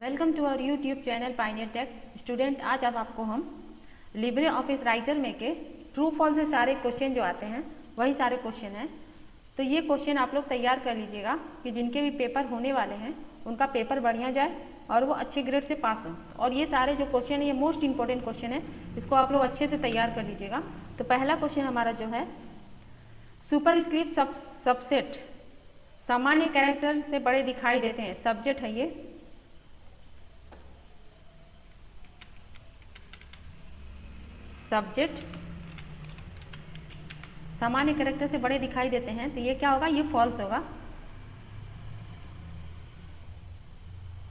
Welcome to our YouTube channel pioneer tech student. आज अब आपको हम लिब्रे ऑफिस राइटर में के ट्रू फॉल्स से सारे क्वेश्चन जो आते हैं वही सारे क्वेश्चन हैं। तो ये क्वेश्चन आप लोग तैयार कर लीजिएगा कि जिनके भी पेपर होने वाले हैं उनका पेपर बढ़िया जाए और वो अच्छे ग्रेड से पास हो। और ये सारे जो क्वेश्चन है ये मोस्ट इंपॉर्टेंट क्वेश्चन है, इसको आप लोग अच्छे से तैयार कर लीजिएगा। तो पहला क्वेश्चन हमारा जो है, सुपरस्क्रिप्ट सबसेट सामान्य कैरेक्टर से बड़े दिखाई देते हैं। सब्जेक्ट है ये, सब्जेक्ट सामान्य कैरेक्टर से बड़े दिखाई देते हैं, तो ये क्या होगा, ये फॉल्स होगा,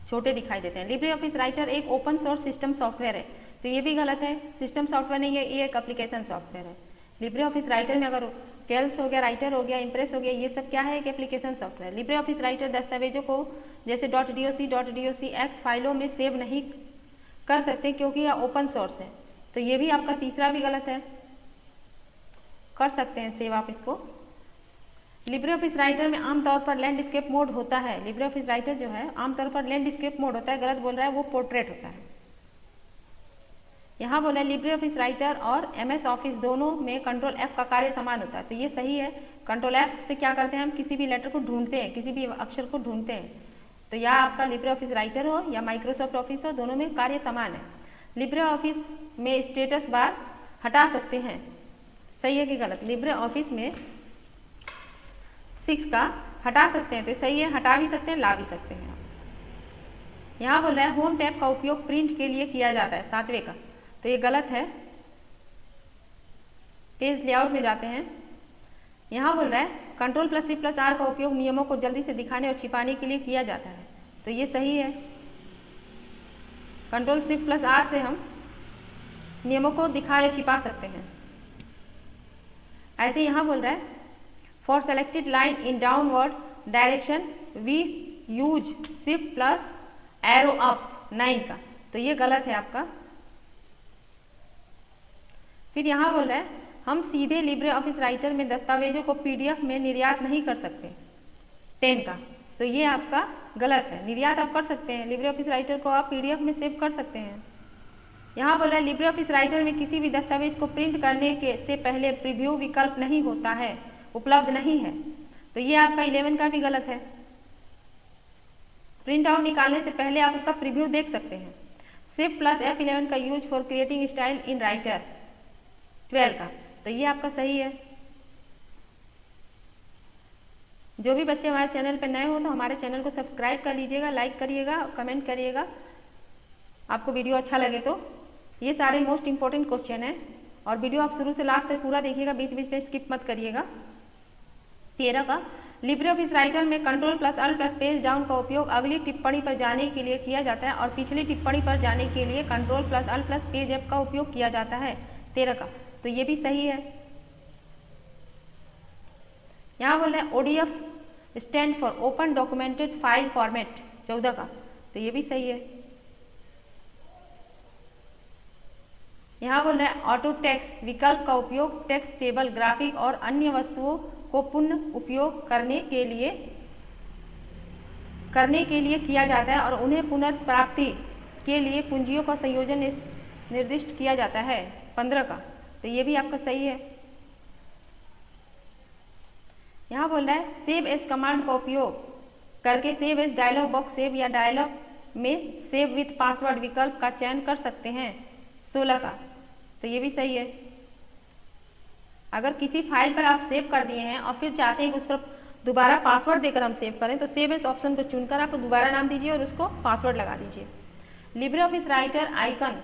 छोटे दिखाई देते हैं। लिब्रे ऑफिस राइटर एक ओपन सोर्स सिस्टम सॉफ्टवेयर है, तो ये भी गलत है। सिस्टम सॉफ्टवेयर नहीं है, ये एक एप्लीकेशन सॉफ्टवेयर है। लिब्रे ऑफिस राइटर में अगर कैल्स हो गया, राइटर हो गया, इंप्रेस हो गया, ये सब क्या है, एक application software. Libre office writer दस्तावेजों को जैसे .docx फाइलों में सेव नहीं कर सकते क्योंकि यह ओपन सोर्स है, तो ये भी आपका तीसरा भी गलत है। कर सकते हैं सेव आप इसको। लिब्रे ऑफिस राइटर में आमतौर पर लैंडस्केप मोड होता है। लिब्रे ऑफिस राइटर जो है आमतौर पर लैंडस्केप मोड होता है, गलत बोल रहा है, वो पोर्ट्रेट होता है। यहाँ बोला लिब्रे ऑफिस राइटर और MS ऑफिस दोनों में कंट्रोल F का कार्य समान होता है, तो ये सही है। कंट्रोल F से क्या करते हैं, हम किसी भी लेटर को ढूंढते हैं, किसी भी अक्षर को ढूंढते हैं। तो या आपका लिब्रे ऑफिस राइटर हो या माइक्रोसॉफ्ट ऑफिस हो, दोनों में कार्य समान है। लिब्रे ऑफिस में स्टेटस बार हटा सकते हैं, सही है कि गलत। लिब्रे ऑफिस में 6 का हटा सकते हैं, तो सही है, हटा भी सकते हैं, ला भी सकते हैं। यहाँ बोल रहा है होम टैब का उपयोग प्रिंट के लिए किया जाता है, 7वें का, तो ये गलत है। पेज लेआउट में जाते हैं। यहाँ बोल रहा है Ctrl+C+R का उपयोग नियमों को जल्दी से दिखाने और छिपाने के लिए किया जाता है, तो ये सही है। Ctrl+Shift+R से हम नियमों को दिखा या छिपा सकते हैं। ऐसे यहाँ बोल रहा है for selected line in downward direction we use Shift+Arrow up 9 का, तो ये गलत है आपका। फिर यहाँ बोल रहा है हम सीधे लिब्रे ऑफिस राइटर में दस्तावेजों को PDF में निर्यात नहीं कर सकते, 10 का, तो ये आपका गलत है। निर्यात आप कर सकते हैं, लिब्रे ऑफिस राइटर को आप PDF में सेव कर सकते हैं। यहाँ बोल रहा है लिब्रे ऑफिस राइटर में किसी भी दस्तावेज को प्रिंट करने के से पहले प्रीव्यू विकल्प नहीं होता है, उपलब्ध नहीं है, तो ये आपका 11 का भी गलत है। प्रिंट आउट निकालने से पहले आप उसका प्रीव्यू देख सकते हैं। Shift+F11 का use for creating style in writer, 12 का, तो ये आपका सही है। जो भी बच्चे हमारे चैनल पर नए हो तो हमारे चैनल को सब्सक्राइब कर लीजिएगा, लाइक करिएगा, कमेंट करिएगा, आपको वीडियो अच्छा लगे तो। ये सारे मोस्ट इंपॉर्टेंट क्वेश्चन हैं और वीडियो आप शुरू से लास्ट तक पूरा देखिएगा, बीच बीच में स्किप मत करिएगा। 13 का लिब्रे ऑफिस राइटर में Ctrl+Alt+ पेज डाउन का उपयोग अगली टिप्पणी पर जाने के लिए किया जाता है और पिछली टिप्पणी पर जाने के लिए Ctrl+Alt+ पेज अप का उपयोग किया जाता है, 13 का, तो ये भी सही है। यहाँ बोल रहे हैं ODF stand for open documented file format, 14 का, तो ये भी सही है। यहाँ बोल रहे हैं ऑटो टेक्स्ट विकल्प का उपयोग टेक्स्ट टेबल, ग्राफिक और अन्य वस्तुओं को पुनः उपयोग करने के लिए किया जाता है और उन्हें पुनर्प्राप्ति के लिए कुंजियों का संयोजन निर्दिष्ट किया जाता है, 15 का, तो ये भी आपका सही है। यहाँ बोल रहा है सेव एज कमांड का उपयोग करके save as dialog box save या डायलॉग में सेव विथ पासवर्ड विकल्प का चयन कर सकते हैं, 16 का, तो ये भी सही है। अगर किसी फाइल पर आप सेव कर दिए हैं और फिर चाहते हैं कि उस पर दोबारा पासवर्ड देकर हम सेव करें, तो सेव एज ऑप्शन को चुनकर आप दोबारा नाम दीजिए और उसको पासवर्ड लगा दीजिए। Libre office writer icon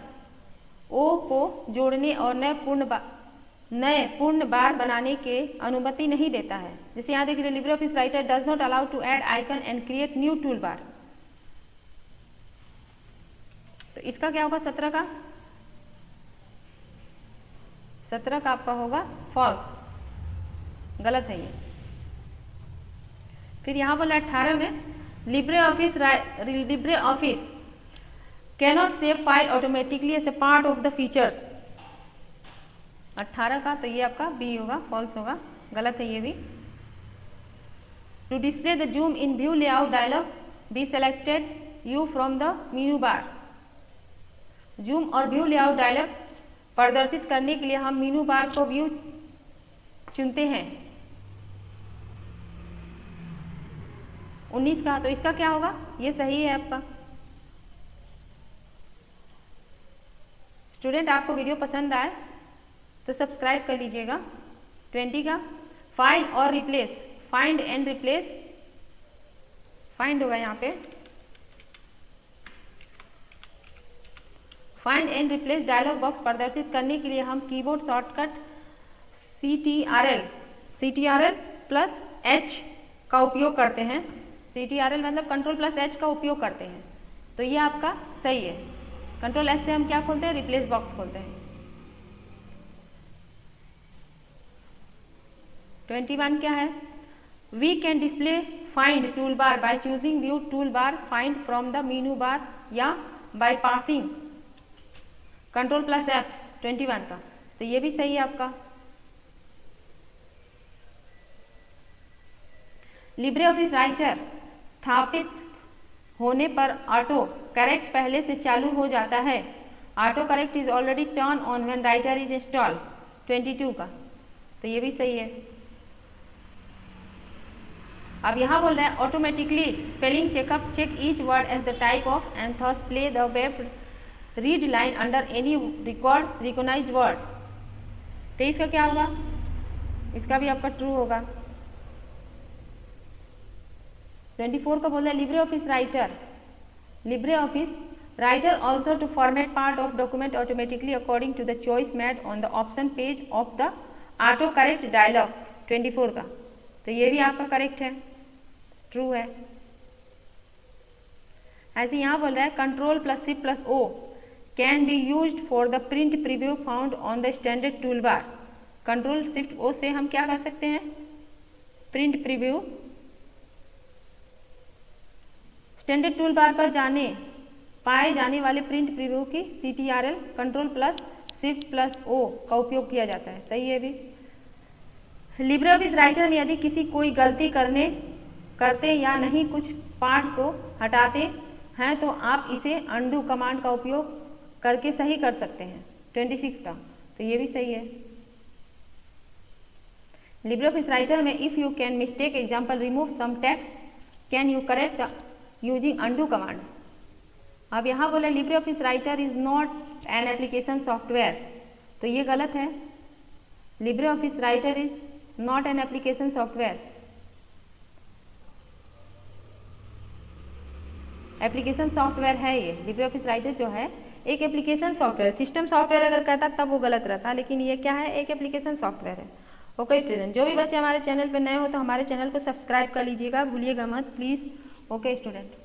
O को जोड़ने और नए पूर्ण बार बनाने के अनुमति नहीं देता है। जैसे यहाँ देखिए LibreOffice Writer does not allow to add icon and create new toolbar, तो इसका क्या होगा, 17 का, 17 का आपका होगा फॉल्स, गलत है ये। फिर यहाँ बोला 18 में LibreOffice cannot save file automatically as a part of the features, 18 का, तो ये आपका बी होगा, फॉल्स होगा, गलत है ये भी। To display the zoom in view layout dialog be selected you from the menu bar. Zoom और व्यू लेआउट डायलॉग प्रदर्शित करने के लिए हम मेनू बार को व्यू चुनते हैं। 19 का, तो इसका क्या होगा, ये सही है आपका। स्टूडेंट आपको वीडियो पसंद आए तो सब्सक्राइब कर लीजिएगा। 20 का, फाइंड और replace, find and replace, find होगा यहाँ पे, find and replace dialog box प्रदर्शित करने के लिए हम keyboard shortcut CTRL plus H का उपयोग करते हैं। CTRL मतलब कंट्रोल प्लस H का उपयोग करते हैं, तो ये आपका सही है। कंट्रोल S से हम क्या खोलते हैं, रिप्लेस बॉक्स खोलते हैं। 21 क्या है, we can display find toolbar by choosing view toolbar find from the menu bar या by passing control plus F। 21 का, तो ये भी सही है आपका। लिब्रे ऑफिस राइटर स्थापित होने पर ऑटो करेक्ट पहले से चालू हो जाता है। Auto correct is already turn on when writer is install. 22 का, तो ये भी सही है। अब यहाँ बोल रहे हैं automatically spelling checkup check each word as the type of and thus play the web read line under any record recognize word. 23 का क्या होगा, इसका भी आपका ट्रू होगा। 24 का बोल रहा है LibreOffice Writer also to format part of document automatically according to the choice made on the option page of the autocorrect dialog. 24 का, तो ये भी आपका करेक्ट है, ट्रू है। ऐसे यहाँ बोल रहा है control plus shift plus O can be used for the print preview found on the standard tool bar. Control shift O से हम क्या कर सकते हैं, print preview standard tool bar पर पाए जाने वाले प्रिंट प्रीव्यू की CTRL control plus shift plus O का उपयोग किया जाता है, सही है भी। लिब्रे ऑफिस राइटर में यदि किसी कोई गलती करते या नहीं कुछ पार्ट को हटाते हैं तो आप इसे अनडू कमांड का उपयोग करके सही कर सकते हैं। 26 का, तो ये भी सही है। लिब्रे ऑफिस राइटर में if you can mistake example remove some text can you correct using undo command. अब यहाँ बोले LibreOffice Writer is not an application software, तो ये गलत है। LibreOffice Writer is not an application software. Application software है ये, Libre office writer जो है एक एप्लीकेशन सॉफ्टवेयर, सिस्टम सॉफ्टवेयर अगर कहता तब वो गलत रहता, लेकिन ये क्या है, एक एप्लीकेशन सॉफ्टवेयर है। ओके स्टूडेंट, जो भी बच्चे हमारे चैनल पर नए हो तो हमारे चैनल को सब्सक्राइब कर लीजिएगा, भूलिएगा मत प्लीज़। Okay student.